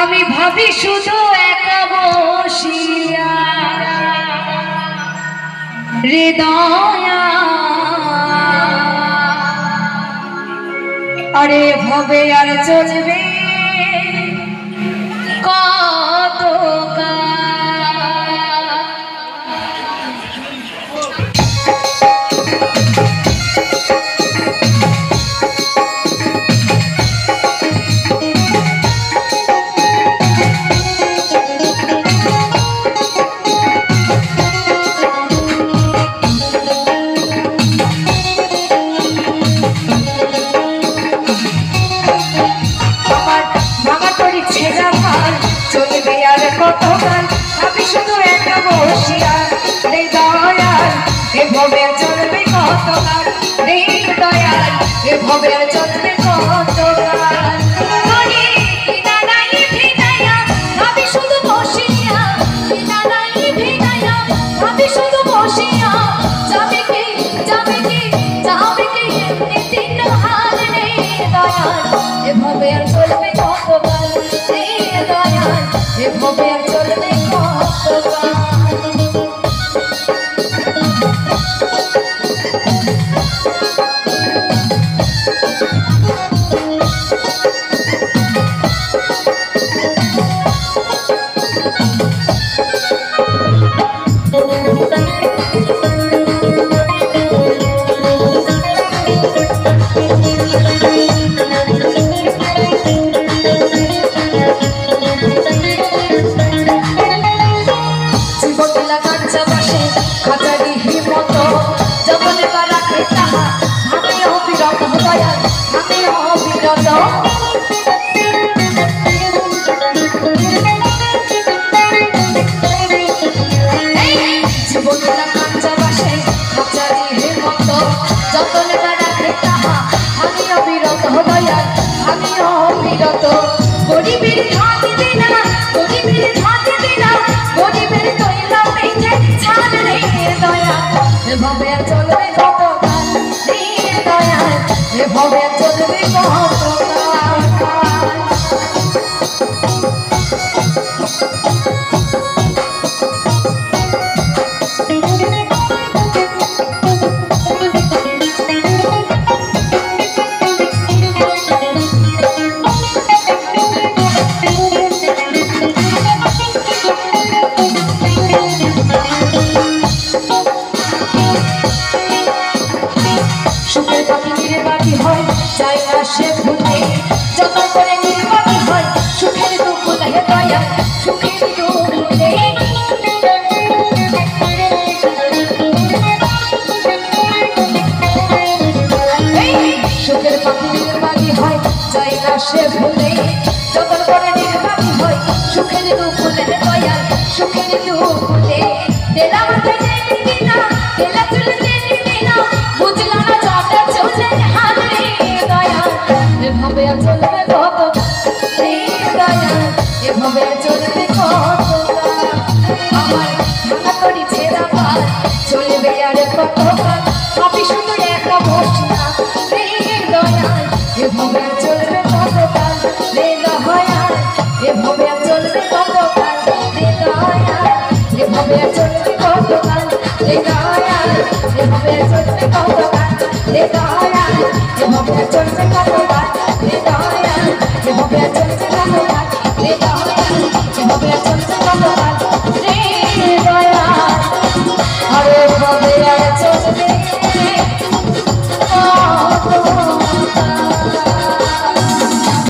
আমি ভাবি শুধু একা বসিয়া হৃদয়া আরে ভবে আর চলবে কত কতকাল আমি শুধু একা বসিয়া রে দয়াল এভাবে চলবে কতকাল রে দয়াল এভাবে চলবে কতকাল মনে কিনা নাই ভিনাইয়া আমি শুধু বসিয়া কিনা নাই ভিনাইয়া আমি শুধু বসিয়া যাবে কি দিন হাল রে দয়াল এভাবে চলবে কতকাল রে দয়াল এভাবে চলবে কতকাল গরিবের ধান দিনা গরিবের ধান দিনা গরিবের কইলা পেছে ছাড় রে দয়া এভাবে চলবে কতকাল রে দয়া এভাবে চলবে সে ভুলে যত করে নির্বাচন হয় সুখের দুঃখ দেহে দয়া সুখের দুঃখে সুখের পাখি নির্বাচী হয় চাই না সে ভুলে যত করে নির্বাচী হয় সুখের দুঃখ দেহে দয়া সুখের দুঃখে দিলাম দিনা দিলা চলে দিনা বুঝলা না যাটা চলে হাত রে দয়া এভাবে চলবে কত রে দয়া এভাবে চলবে কত আমার ভাঙা করি ছেড়া পার চলবে আর কতকাল আমি শুধু একা বসিয়া রে দয়া এভাবে চলবে কতকাল রে দয়া এভাবে চলবে কতকাল রে দয়া এভাবে চলবে কতকাল রে দয়া এভাবে চলবে কতকাল রে দয়া এভাবে চলবে কতকাল